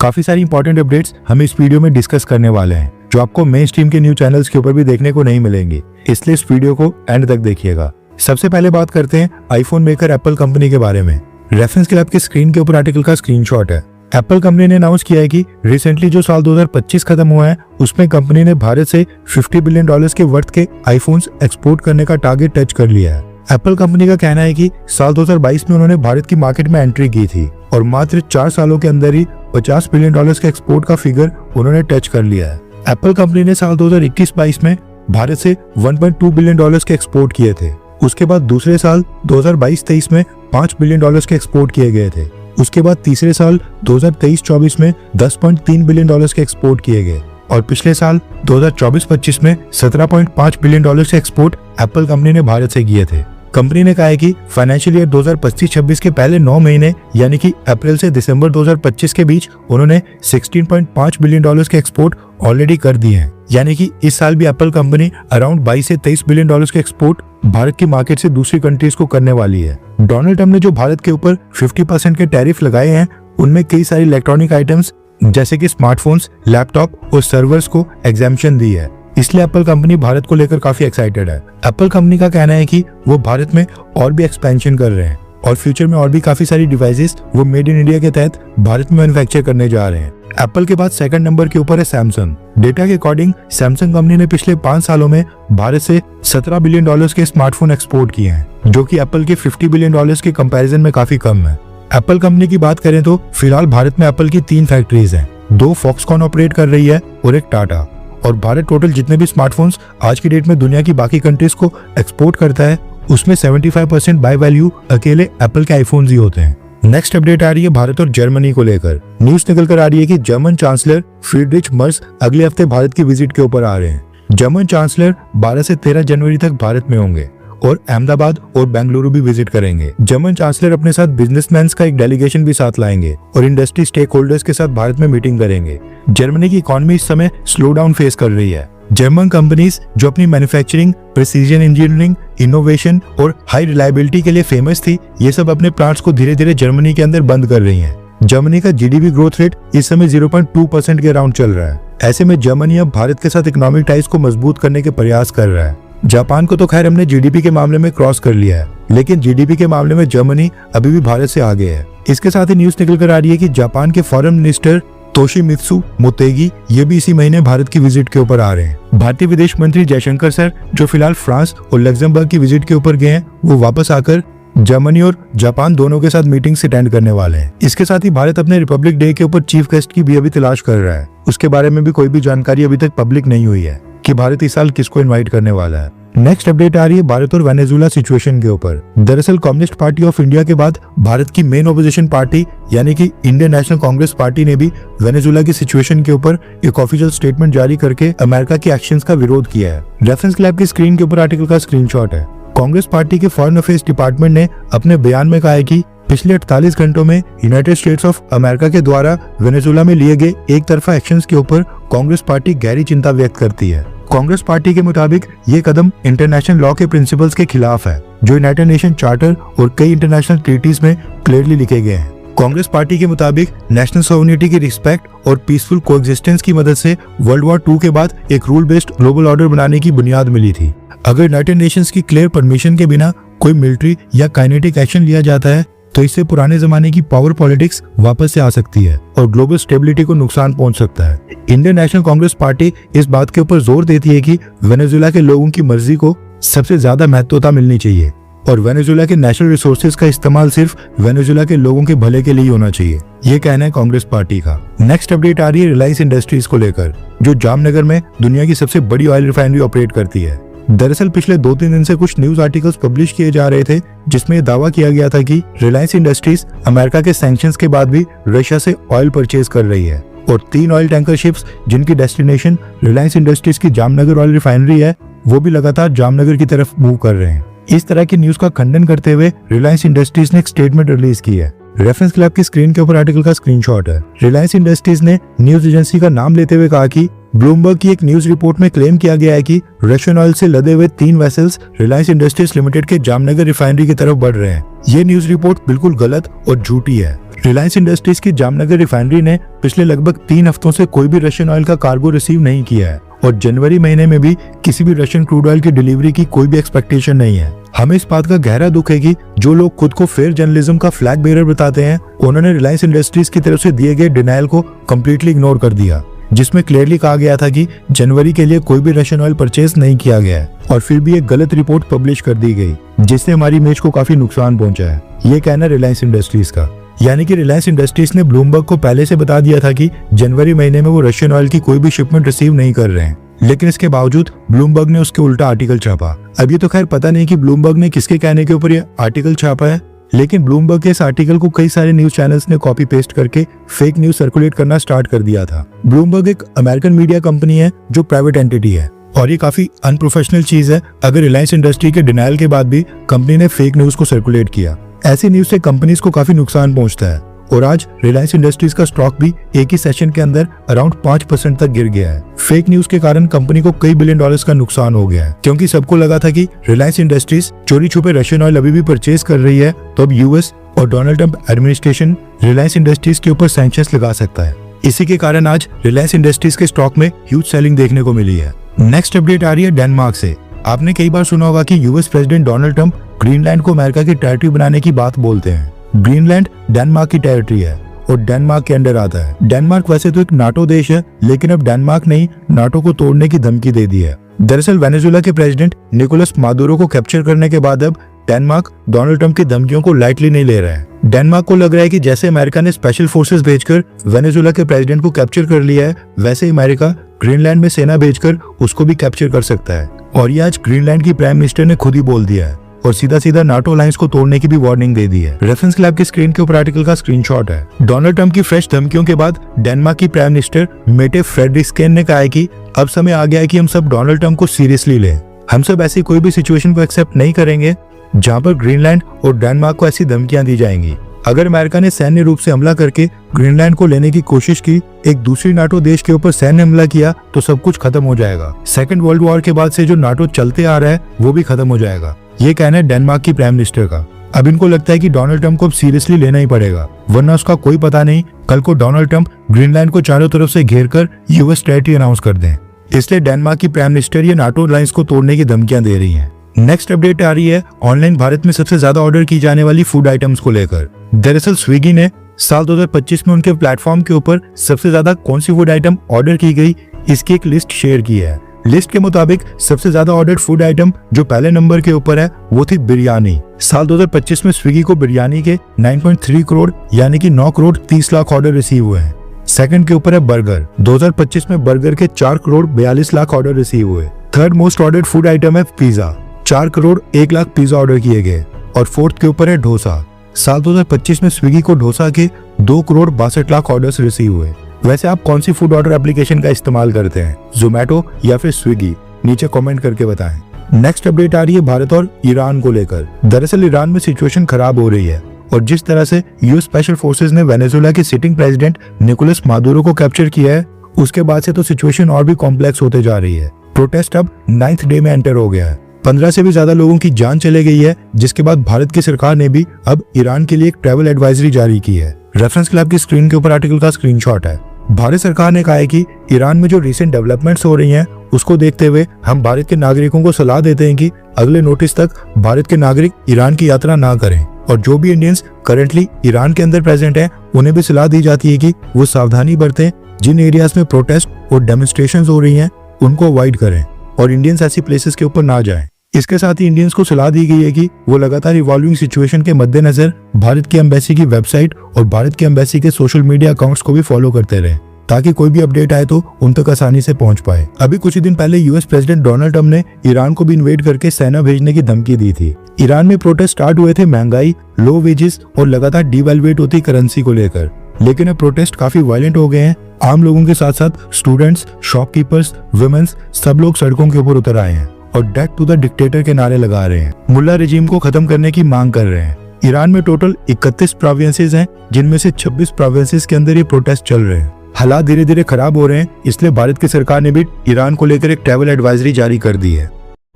काफी सारी important updates हम इस वीडियो में डिस्कस करने वाले हैं जो आपको मेन स्ट्रीम के न्यूज चैनल्स के ऊपर भी देखने को नहीं मिलेंगी, इसलिए इस वीडियो को एंड तक देखिएगा। सबसे पहले बात करते हैं आईफोन मेकर एप्पल कंपनी के बारे में। रेफरेंस क्लब की स्क्रीन के ऊपर आर्टिकल का स्क्रीनशॉट है। एप्पल कंपनी ने अनाउंस किया है कि रिसेंटली जो साल 2025 खत्म हुआ है उसमें कंपनी ने भारत से $50 बिलियन के वर्थ के आईफोन्स एक्सपोर्ट करने का टारगेट टच कर लिया है। एप्पल कंपनी का कहना है कि साल 2022 में उन्होंने भारत की मार्केट में एंट्री की थी और मात्र 4 सालों के अंदर ही $50 बिलियन के एक्सपोर्ट का फिगर उन्होंने टच कर लिया है। एप्पल कंपनी ने साल 2021-22 में भारत से $1.2 बिलियन के एक्सपोर्ट किए थे। उसके बाद दूसरे साल 2022-23 में $5 बिलियन के एक्सपोर्ट किए गए थे। उसके बाद तीसरे साल 2023-24 में $10.3 बिलियन के एक्सपोर्ट किए गए और पिछले साल 2024-25 में $17.5 बिलियन के एक्सपोर्ट एप्पल कंपनी ने भारत से किए थे। कंपनी ने कहा है कि फाइनेंशियल ईयर 2025-26 के पहले 9 महीने यानी कि अप्रैल से दिसंबर 2025 के बीच उन्होंने $16.5 बिलियन के एक्सपोर्ट ऑलरेडी कर दिए हैं। यानी कि इस साल भी एप्पल कंपनी अराउंड 22 से 23 बिलियन के एक्सपोर्ट भारत की मार्केट से दूसरी कंट्रीज को करने वाली है। डोनाल्ड ट्रम्प ने जो भारत के ऊपर 50% के टैरिफ लगाए हैं उनमें कई सारी इलेक्ट्रॉनिक आइटम्स जैसे कि स्मार्टफोन्स, लैपटॉप और सर्वर्स को एग्जेम्पशन दी है, इसलिए एप्पल कंपनी भारत को लेकर काफी एक्साइटेड है। एप्पल कंपनी का कहना है कि वो भारत में और भी एक्सपेंशन कर रहे हैं और फ्यूचर में और भी काफी सारी डिवाइसेस वो मेड इन इंडिया के तहत भारत में मैन्युफैक्चर करने जा रहे हैं। एप्पल के बाद सेकंड नंबर के ऊपर है सैमसंग। डेटा के अकॉर्डिंग सैमसंग कंपनी ने पिछले 5 सालों में भारत से $17 बिलियन के स्मार्टफोन एक्सपोर्ट किए हैं, जो कि एप्पल के $50 बिलियन के कंपैरिजन में काफी कम है। एप्पल कंपनी की बात करें तो फिलहाल भारत में एप्पल की 3 फैक्ट्रीज हैं, 2 फॉक्सकॉन ऑपरेट कर रही है और एक टाटा। और भारत टोटल जितने भी स्मार्टफोन्स आज की डेट में दुनिया की बाकी कंट्रीज को एक्सपोर्ट करता है उसमें 75% बाय वैल्यू अकेले एप्पल के आईफोन्स ही होते हैं। नेक्स्ट अपडेट आ रही है भारत और जर्मनी को लेकर। न्यूज निकल कर आ रही है कि जर्मन चांसलर फ्रीडरिच मर्स अगले हफ्ते भारत की विजिट के ऊपर आ रहे हैं। जर्मन चांसलर 12 से 13 जनवरी तक भारत में होंगे और अहमदाबाद और बेंगलुरु भी विजिट करेंगे। जर्मन चांसलर अपने साथ बिजनेसमैन का एक डेलीगेशन भी साथ लाएंगे और इंडस्ट्री स्टेक होल्डर्स के साथ भारत में मीटिंग करेंगे। जर्मनी की इकोनॉमी इस समय स्लो डाउन फेस कर रही है। जर्मन कंपनीज जो अपनी मैन्युफैक्चरिंग, प्रिसीजन इंजीनियरिंग, इनोवेशन और हाई रिलायबिलिटी के लिए फेमस थी, ये सब अपने प्लांट्स को धीरे धीरे जर्मनी के अंदर बंद कर रही हैं। जर्मनी का जीडीपी ग्रोथ रेट इस समय 0.2% के अराउंड चल रहा है। ऐसे में जर्मनी अब भारत के साथ इकोनॉमिक टाइज को मजबूत करने के प्रयास कर रहा है। जापान को तो खैर हमने जीडीपी के मामले में क्रॉस कर लिया है, लेकिन जीडीपी के मामले में जर्मनी अभी भी भारत से आगे है। इसके साथ ही न्यूज निकल कर आ रही है कि जापान के फॉरेन मिनिस्टर तोशिमित्सु मोतेगी ये भी इसी महीने भारत की विजिट के ऊपर आ रहे हैं। भारतीय विदेश मंत्री जयशंकर सर जो फिलहाल फ्रांस और लग्जमबर्ग की विजिट के ऊपर गए हैं, वो वापस आकर जर्मनी और जापान दोनों के साथ मीटिंग्स अटेंड करने वाले हैं। इसके साथ ही भारत अपने रिपब्लिक डे के ऊपर चीफ गेस्ट की भी अभी तलाश कर रहा है। उसके बारे में भी कोई भी जानकारी अभी तक पब्लिक नहीं हुई है कि भारत इस साल किसको इनवाइट करने वाला है। नेक्स्ट अपडेट आ रही है भारत और वेनेजुएला सिचुएशन के ऊपर। दरअसल कम्युनिस्ट पार्टी ऑफ इंडिया के बाद भारत की मेन ऑपोजिशन पार्टी यानी कि इंडियन नेशनल कांग्रेस पार्टी ने भी वेनेजुएला की सिचुएशन के ऊपर एक ऑफिशियल स्टेटमेंट जारी करके अमेरिका के एक्शंस का विरोध किया है। रेफरेंस क्लब की स्क्रीन के ऊपर आर्टिकल का स्क्रीनशॉट है। कांग्रेस पार्टी के फॉरेन अफेयर्स डिपार्टमेंट ने अपने बयान में कहा है कि पिछले 48 घंटों में यूनाइटेड स्टेट्स ऑफ अमेरिका के द्वारा वेनेजुएला में लिए गए एक तरफा एक्शंस के ऊपर कांग्रेस पार्टी गहरी चिंता व्यक्त करती है। कांग्रेस पार्टी के मुताबिक ये कदम इंटरनेशनल लॉ के प्रिंसिपल्स के खिलाफ है जो यूनाइटेड नेशन चार्टर और कई इंटरनेशनल ट्रीटीज में क्लियरली लिखे गए हैं। कांग्रेस पार्टी के मुताबिक नेशनल सोवरेनिटी की रिस्पेक्ट और पीसफुल कोएग्जिस्टेंस की मदद से वर्ल्ड वॉर 2 के बाद एक रूल बेस्ड ग्लोबल ऑर्डर बनाने की बुनियाद मिली थी। अगर यूनाइटेड नेशंस की क्लियर परमिशन के बिना कोई मिलिट्री या काइनेटिक एक्शन लिया जाता है तो इससे पुराने जमाने की पावर पॉलिटिक्स वापस से आ सकती है और ग्लोबल स्टेबिलिटी को नुकसान पहुंच सकता है। इंडियन नेशनल कांग्रेस पार्टी इस बात के ऊपर जोर देती है कि वेनेजुएला के लोगों की मर्जी को सबसे ज्यादा महत्वता मिलनी चाहिए और वेनेजुएला के नेशनल रिसोर्सेज का इस्तेमाल सिर्फ वेनेजुएला के लोगों के भले के लिए होना चाहिए, ये कहना है कांग्रेस पार्टी का। नेक्स्ट अपडेट आ रही है रिलायंस इंडस्ट्रीज को लेकर, जो जामनगर में दुनिया की सबसे बड़ी ऑयल रिफाइनरी ऑपरेट करती है। दरअसल पिछले 2-3 दिन से कुछ न्यूज आर्टिकल्स पब्लिश किए जा रहे थे जिसमें दावा किया गया था कि रिलायंस इंडस्ट्रीज अमेरिका के सैंक्शंस के बाद भी रशिया से ऑयल परचेज कर रही है और 3 ऑयल टैंकर शिप्स जिनकी डेस्टिनेशन रिलायंस इंडस्ट्रीज की जामनगर ऑयल रिफाइनरी है वो भी लगातार जामनगर की तरफ मूव कर रहे हैं। इस तरह की न्यूज का खंडन करते हुए रिलायंस इंडस्ट्रीज ने एक स्टेटमेंट रिलीज की है। रेफरेंस क्लब की स्क्रीन के ऊपर आर्टिकल का स्क्रीनशॉट है। रिलायंस इंडस्ट्रीज ने न्यूज एजेंसी का नाम लेते हुए कहा कि ब्लूमबर्ग की एक न्यूज रिपोर्ट में क्लेम किया गया है कि रशियन ऑयल से लदे हुए 3 वेसल्स रिलायंस इंडस्ट्रीज लिमिटेड के जामनगर रिफाइनरी की तरफ बढ़ रहे हैं। ये न्यूज रिपोर्ट बिल्कुल गलत और झूठी है। रिलायंस इंडस्ट्रीज की जामनगर रिफाइनरी ने पिछले लगभग 3 हफ्तों से कोई भी रशियन ऑयल का कार्गो रिसीव नहीं किया है और जनवरी महीने में भी किसी भी रशियन क्रूड ऑयल की डिलीवरी की कोई भी एक्सपेक्टेशन नहीं है। हमें इस बात का गहरा दुख है कि जो लोग खुद को फेयर जर्नलिज्म का फ्लैग बेरर बताते हैं, उन्होंने रिलायंस इंडस्ट्रीज की तरफ से दिए गए डिनायल को कम्प्लीटली इग्नोर कर दिया, जिसमें क्लियरली कहा गया था कि जनवरी के लिए कोई भी रशियन ऑयल परचेज नहीं किया गया है और फिर भी एक गलत रिपोर्ट पब्लिश कर दी गई, जिससे हमारी इमेज को काफी नुकसान पहुंचा है। ये कहना रिलायंस इंडस्ट्रीज का, यानी कि रिलायंस इंडस्ट्रीज ने ब्लूमबर्ग को पहले से बता दिया था कि जनवरी महीने में वो रशियन ऑयल की कोई भी शिपमेंट रिसीव नहीं कर रहे हैं, लेकिन इसके बावजूद ब्लूमबर्ग ने उसके उल्टा आर्टिकल छापा। अब ये तो खैर पता नहीं कि ब्लूमबर्ग ने किसके कहने के ऊपर ये आर्टिकल छापा है, लेकिन ब्लूमबर्ग के इस आर्टिकल को कई सारे न्यूज चैनल्स ने कॉपी पेस्ट करके फेक न्यूज सर्कुलेट करना स्टार्ट कर दिया था। ब्लूमबर्ग एक अमेरिकन मीडिया कंपनी है जो प्राइवेट एंटिटी है और ये काफी अनप्रोफेशनल चीज है अगर रिलायंस इंडस्ट्री के डिनायल के बाद भी कंपनी ने फेक न्यूज को सर्कुलेट किया। ऐसी न्यूज से कंपनीज को काफी नुकसान पहुंचता है और आज रिलायंस इंडस्ट्रीज का स्टॉक भी एक ही सेशन के अंदर अराउंड 5% तक गिर गया है। फेक न्यूज के कारण कंपनी को कई बिलियन डॉलर्स का नुकसान हो गया है, क्योंकि सबको लगा था कि रिलायंस इंडस्ट्रीज चोरी छुपे रशियन ऑयल अभी भी परचेज कर रही है, तो अब यूएस और Donald Trump administration Reliance industries के ऊपर सैंक्शंस लगा सकता है। इसी के कारण आज रिलायंस इंडस्ट्रीज के स्टॉक में ह्यूज सेलिंग देखने को मिली है। नेक्स्ट अपडेट आ रही है डेनमार्क से। आपने कई बार सुना होगा कि US president Donald Trump Greenland को अमेरिका की टेरिटरी बनाने की बात बोलते हैं। ग्रीनलैंड डेनमार्क की टेरिटरी है और डेनमार्क के अंडर आता है। डेनमार्क वैसे तो एक नाटो देश है, लेकिन अब डेनमार्क ने नाटो को तोड़ने की धमकी दे दी है। दरअसल वेनेजुएला के प्रेसिडेंट निकोलस मादुरो को कैप्चर करने के बाद अब डेनमार्क डोनाल्ड ट्रंप की धमकियों को लाइटली नहीं ले रहा है। डेनमार्क को लग रहा है कि जैसे अमेरिका ने स्पेशल फोर्सेस भेजकर वेनेजुएला के प्रेसिडेंट को कैप्चर कर लिया है, वैसे अमेरिका ग्रीनलैंड में सेना भेजकर उसको भी कैप्चर कर सकता है। और ये आज ग्रीनलैंड की प्राइम मिनिस्टर ने खुद ही बोल दिया है और सीधा सीधा नाटो अलायंस को तोड़ने की भी वार्निंग दे दी है। रेफरेंस लैब की स्क्रीन के ऊपर आर्टिकल का स्क्रीनशॉट है। डोनाल्ड ट्रंप की फ्रेश धमकियों के बाद डेनमार्क की प्राइम मिनिस्टर मेटे फ्रेडरिक्सेन ने कहा है कि अब समय आ गया है कि हम सब डोनाल्ड ट्रंप को सीरियसली लें। हम सब ऐसी कोई भी सिचुएशन को एक्सेप्ट नहीं करेंगे जहां पर ग्रीनलैंड और डेनमार्क को ऐसी धमकियां दी जाएंगी। अगर अमेरिका ने सैन्य रूप से हमला करके ग्रीनलैंड को लेने की कोशिश की, एक दूसरी नाटो देश के ऊपर सैन्य हमला किया, तो सब कुछ खत्म हो जाएगा। सेकेंड वर्ल्ड वॉर के बाद से जो नाटो चलते आ रहा है वो भी खत्म हो जाएगा। ये कहना है डेनमार्क की प्राइम मिनिस्टर का। अब इनको लगता है कि डोनाल्ड ट्रंप को अब सीरियसली लेना ही पड़ेगा, वरना उसका कोई पता नहीं कल को डोनाल्ड ट्रंप ग्रीनलैंड को चारों तरफ से घेर कर यूएस टेरिटरी अनाउंस कर दें। इसलिए डेनमार्क की प्राइम मिनिस्टर ये नाटो अलायंस को तोड़ने की धमकियां दे रही है। नेक्स्ट अपडेट आ रही है ऑनलाइन भारत में सबसे ज्यादा ऑर्डर की जाने वाली फूड आइटम्स को लेकर। दरअसल स्विगी ने साल 2025 में उनके प्लेटफॉर्म के ऊपर सबसे ज्यादा कौन सी फूड आइटम ऑर्डर की गई, इसकी एक लिस्ट शेयर की है। लिस्ट के मुताबिक सबसे ज्यादा ऑर्डर फूड आइटम जो पहले नंबर के ऊपर है वो थी बिरयानी। साल 2025 में स्विगी को बिरयानी के 9.3 करोड़ यानी कि 9 करोड़ 30 लाख ऑर्डर रिसीव हुए हैं। सेकंड के ऊपर है बर्गर। 2025 में बर्गर के 4 करोड़ 42 लाख ऑर्डर रिसीव हुए। Third most ordered food item है pizza. 4 crore 1 lakh pizza order किए गए। और फोर्थ के ऊपर है डोसा। साल 2025 में स्विगी को डोसा के 2 करोड़ 62 लाख ऑर्डर्स रिसीव हुए। वैसे आप कौन सी फूड ऑर्डर एप्लीकेशन का इस्तेमाल करते हैं, जोमेटो या फिर स्विगी? नीचे कमेंट करके बताएं। नेक्स्ट अपडेट आ रही है भारत और ईरान को लेकर। दरअसल ईरान में सिचुएशन खराब हो रही है और जिस तरह से यूएस स्पेशल फोर्सेस ने वेनेजुएला के सिटिंग प्रेसिडेंट निकोलस मादुरो को कैप्चर किया है, उसके बाद से तो सिचुएशन और भी कॉम्प्लेक्स होते जा रही है। प्रोटेस्ट अब 9th डे में एंटर हो गया है। 15 से भी ज्यादा लोगों की जान चले गई है, जिसके बाद भारत की सरकार ने भी अब ईरान के लिए एक ट्रैवल एडवाइजरी जारी की है। रेफरेंस क्लब की स्क्रीन के ऊपर आर्टिकल का स्क्रीनशॉट है। भारत सरकार ने कहा है कि ईरान में जो रिसेंट डेवलपमेंट्स हो रही हैं, उसको देखते हुए हम भारत के नागरिकों को सलाह देते हैं कि अगले नोटिस तक भारत के नागरिक ईरान की यात्रा ना करें और जो भी इंडियंस करेंटली ईरान के अंदर प्रेजेंट हैं, उन्हें भी सलाह दी जाती है कि वो सावधानी बरतें। जिन एरियाज में प्रोटेस्ट और डेमोन्स्ट्रेशंस हो रही हैं, उनको अवॉइड करें और इंडियंस ऐसी प्लेसेस के ऊपर ना जाएं। इसके साथ ही इंडियंस को सलाह दी गई है कि वो लगातार इवॉल्विंग सिचुएशन के मद्देनजर भारत की एम्बेसी की वेबसाइट और भारत की एम्बेसी के सोशल मीडिया अकाउंट्स को भी फॉलो करते रहें, ताकि कोई भी अपडेट आए तो उन तक आसानी से पहुंच पाए। अभी कुछ ही दिन पहले यूएस प्रेसिडेंट डोनाल्ड ट्रंप ने ईरान को भी इन्वेड करके सेना भेजने की धमकी दी थी। ईरान में प्रोटेस्ट स्टार्ट हुए थे महंगाई, लो वेजेस और लगातार डिवैल्यूएट होती करेंसी को लेकर, लेकिन अब प्रोटेस्ट काफी वायलेंट हो गए हैं। आम लोगों के साथ साथ स्टूडेंट्स, शॉपकीपर्स, वुमेन्स, सब लोग सड़कों के ऊपर उतर आए हैं और डेथ टू द डिक्टेटर के नारे लगा रहे हैं। मुल्ला रेजिम को खत्म करने की मांग कर रहे हैं। ईरान में टोटल 31 प्रोविंसेस हैं, जिनमें से 26 प्रोविंसेस के अंदर ये प्रोटेस्ट चल रहे हैं। हालात धीरे धीरे खराब हो रहे हैं, इसलिए भारत की सरकार ने भी ईरान को लेकर एक ट्रैवल एडवाइजरी जारी कर दी है।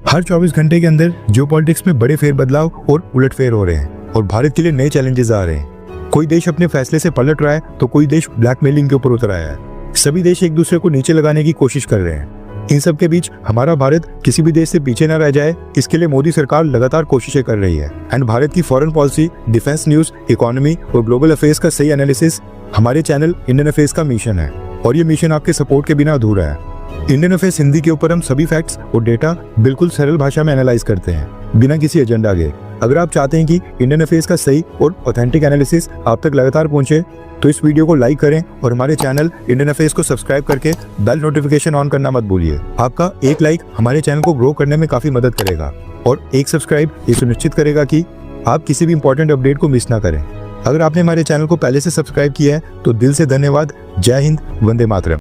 हर 24 घंटे के अंदर जियोपॉलिटिक्स में बड़े फेरबदलाव और उलटफेर हो रहे हैं और भारत के लिए नए चैलेंजेस आ रहे हैं। कोई देश अपने फैसले से पलट रहा है तो कोई देश ब्लैकमेलिंग के ऊपर उतर आया है। सभी देश एक दूसरे को नीचे लगाने की कोशिश कर रहे हैं। इन सब के बीच हमारा भारत किसी भी देश से पीछे न रह जाए, इसके लिए मोदी सरकार लगातार कोशिशें कर रही है। एंड भारत की foreign policy, defence news, economy और ग्लोबल अफेयर्स का सही एनालिसिस हमारे चैनल इंडियन अफेयर्स का मिशन है, और ये मिशन आपके सपोर्ट के बिना अधूरा है। इंडियन अफेयर्स हिंदी के ऊपर हम सभी फैक्ट्स और डेटा बिल्कुल सरल भाषा में एनालाइज करते हैं, बिना किसी एजेंडा के। अगर आप चाहते हैं कि इंडियन अफेयर्स का सही और ऑथेंटिक एनालिसिस आप तक लगातार पहुंचे, तो इस वीडियो को लाइक करें और हमारे चैनल इंडियन अफेयर्स को सब्सक्राइब करके बेल नोटिफिकेशन ऑन करना मत भूलिए। आपका एक लाइक हमारे चैनल को ग्रो करने में काफी मदद करेगा, और एक सब्सक्राइब ये सुनिश्चित करेगा कि आप किसी भी इंपॉर्टेंट अपडेट को मिस ना करें। अगर आपने हमारे चैनल को पहले से सब्सक्राइब किया है तो दिल से धन्यवाद। जय हिंद, वंदे मातरम।